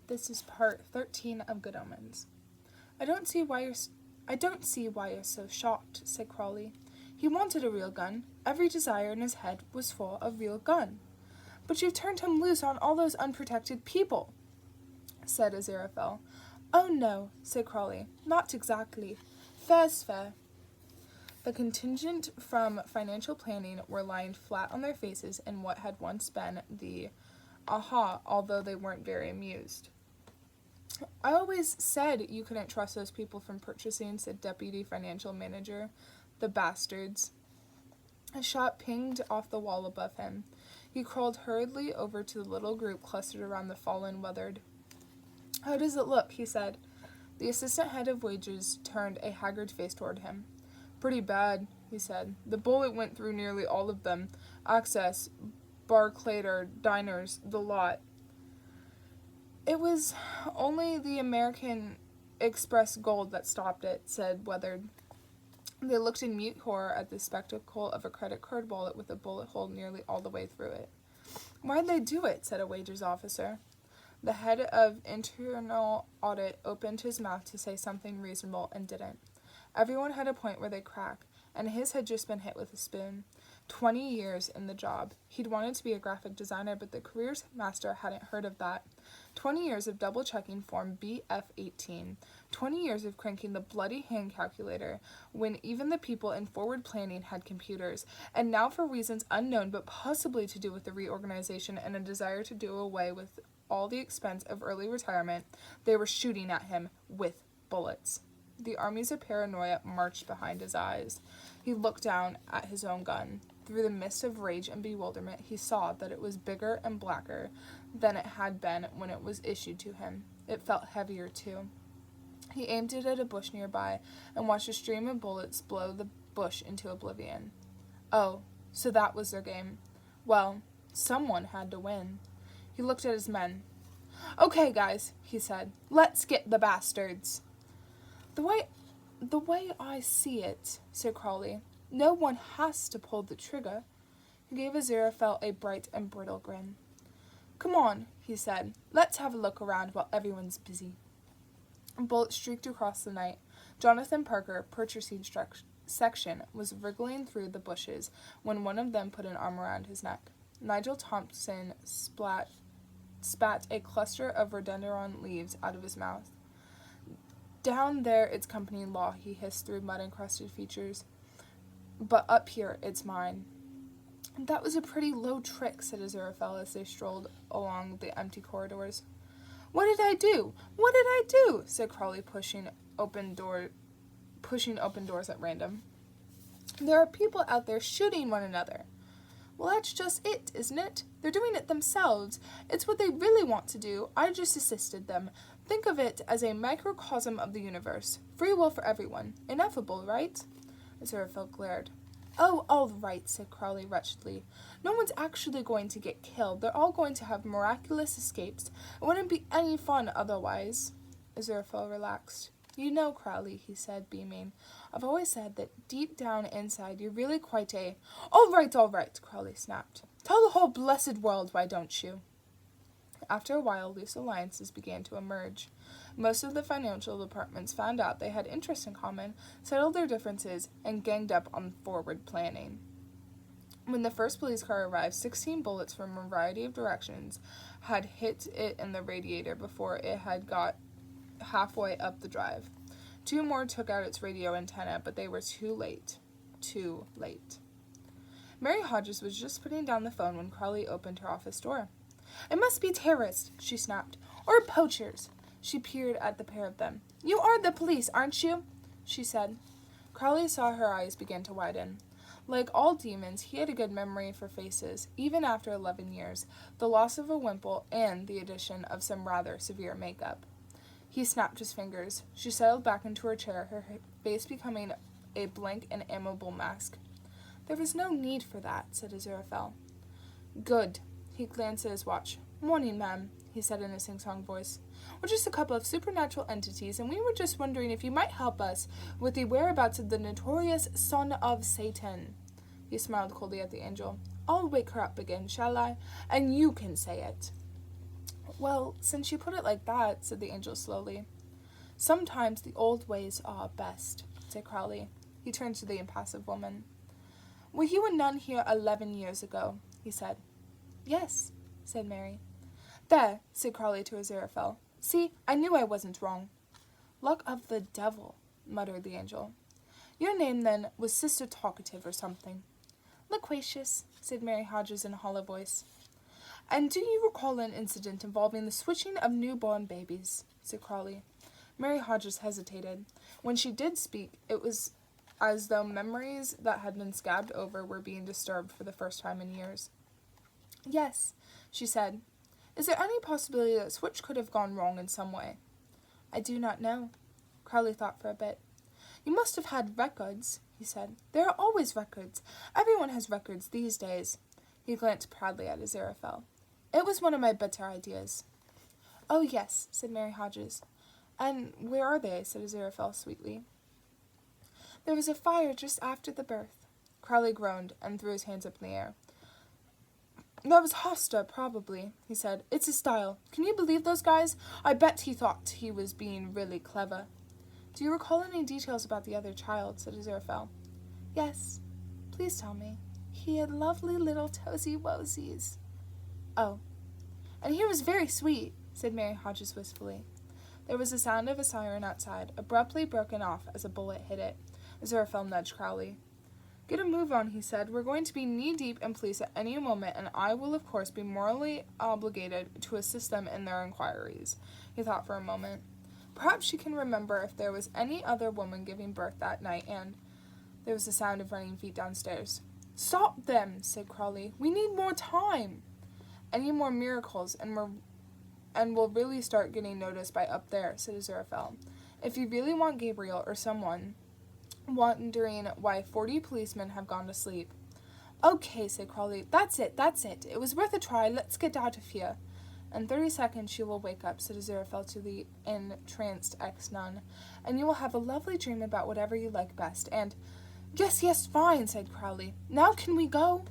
This is part 13 of Good Omens. I don't see why you're so shocked, said Crawley. He wanted a real gun. Every desire in his head was for a real gun. But you've turned him loose on all those unprotected people, said Aziraphale. Oh no, said Crawley. Not exactly. Fair's fair. The contingent from financial planning were lying flat on their faces in what had once been the aha, although they weren't very amused. I always said you couldn't trust those people from purchasing, said Deputy Financial Manager. The bastards. A shot pinged off the wall above him. He crawled hurriedly over to the little group clustered around the fallen Weathered. How does it look? He said. The assistant head of wages turned a haggard face toward him. Pretty bad, he said. The bullet went through nearly all of them. Access, Barclader, diners, the lot. It was only the American Express Gold that stopped it, said Weathered. They looked in mute horror at the spectacle of a credit card wallet with a bullet hole nearly all the way through it. Why'd they do it? Said a wages officer. The head of internal audit opened his mouth to say something reasonable and didn't. Everyone had a point where they crack, and his had just been hit with a spoon. 20 years in the job. He'd wanted to be a graphic designer, but the careers master hadn't heard of that. 20 years of double-checking Form BF-18. 20 years of cranking the bloody hand calculator when even the people in forward planning had computers. And now, for reasons unknown but possibly to do with the reorganization and a desire to do away with all the expense of early retirement, they were shooting at him with bullets. The armies of paranoia marched behind his eyes. He looked down at his own gun. Through the mist of rage and bewilderment, he saw that it was bigger and blacker than it had been when it was issued to him. It felt heavier, too. He aimed it at a bush nearby and watched a stream of bullets blow the bush into oblivion. Oh, so that was their game. Well, someone had to win. He looked at his men. Okay, guys, he said. Let's get the bastards. The way I see it, said Crawley, no one has to pull the trigger. He gave Aziraphale a bright and brittle grin. Come on, he said. Let's have a look around while everyone's busy. A bullet streaked across the night. Jonathan Parker, purchasing section, was wriggling through the bushes when one of them put an arm around his neck. Nigel Thompson spat a cluster of rhododendron leaves out of his mouth. Down there it's company law, he hissed through mud-encrusted features. But up here, it's mine. That was a pretty low trick, said Aziraphale as they strolled along the empty corridors. What did I do? What did I do? Said Crawley, pushing open doors at random. There are people out there shooting one another. Well, that's just it, isn't it? They're doing it themselves. It's what they really want to do. I just assisted them. Think of it as a microcosm of the universe. Free will for everyone. Ineffable, right? Aziraphale glared. Oh, all right, said Crawley wretchedly. No one's actually going to get killed. They're all going to have miraculous escapes. It wouldn't be any fun otherwise. Aziraphale relaxed. You know, Crawley, he said, beaming, I've always said that deep down inside you're really quite a... All right, Crawley snapped. Tell the whole blessed world, why don't you? After a while, loose alliances began to emerge. Most of the financial departments found out they had interests in common, settled their differences, and ganged up on forward planning. When the first police car arrived, 16 bullets from a variety of directions had hit it in the radiator before it had got halfway up the drive. 2 more took out its radio antenna, but they were too late. Too late. Mary Hodges was just putting down the phone when Crawley opened her office door. It must be terrorists, she snapped. Or poachers. She peered at the pair of them. You are the police, aren't you? She said. Crawley saw her eyes begin to widen. Like all demons, he had a good memory for faces, even after 11 years, the loss of a wimple, and the addition of some rather severe makeup. He snapped his fingers. She settled back into her chair, her face becoming a blank and amiable mask. There was no need for that, said Aziraphale. Good. He glanced at his watch. Morning, ma'am, he said in a sing-song voice. We're just a couple of supernatural entities, and we were just wondering if you might help us with the whereabouts of the notorious son of Satan. He smiled coldly at the angel. I'll wake her up again, shall I? And you can say it. Well, since you put it like that, said the angel slowly, sometimes the old ways are best, said Crowley. He turned to the impassive woman. Were you a nun here 11 years ago? He said. Yes, said Mary. There, said Crowley to Aziraphale. See, I knew I wasn't wrong. Luck of the devil, muttered the angel. Your name, then, was Sister Talkative or something. Loquacious, said Mary Hodges in a hollow voice. And do you recall an incident involving the switching of newborn babies? Said Crowley. Mary Hodges hesitated. When she did speak, it was as though memories that had been scabbed over were being disturbed for the first time in years. Yes, she said. Is there any possibility that Switch could have gone wrong in some way? I do not know. Crowley thought for a bit. You must have had records, he said. There are always records. Everyone has records these days. He glanced proudly at Aziraphale. It was one of my better ideas. Oh, yes, said Mary Hodges. And where are they? Said Aziraphale sweetly. There was a fire just after the birth. Crowley groaned and threw his hands up in the air. That was Hosta, probably, he said. It's his style. Can you believe those guys? I bet he thought he was being really clever. Do you recall any details about the other child? Said Aziraphale. Yes. Please tell me. He had lovely little toesy-woesies. Oh. And he was very sweet, said Mary Hodges wistfully. There was the sound of a siren outside, abruptly broken off as a bullet hit it. Aziraphale nudged Crowley. Get a move on, he said. We're going to be knee-deep in police at any moment, and I will, of course, be morally obligated to assist them in their inquiries. He thought for a moment. Perhaps she can remember if there was any other woman giving birth that night, and... There was the sound of running feet downstairs. Stop them, said Crowley. We need more time. Any more miracles, and we'll really start getting noticed by up there, said Aziraphale. If you really want Gabriel or someone... wondering why 40 policemen have gone to sleep. Okay, said Crowley. That's it. It was worth a try. Let's get out of here. In 30 seconds she will wake up, said Aziraphale to the entranced ex-nun, and you will have a lovely dream about whatever you like best, and... Yes, fine, said Crowley. Now can we go?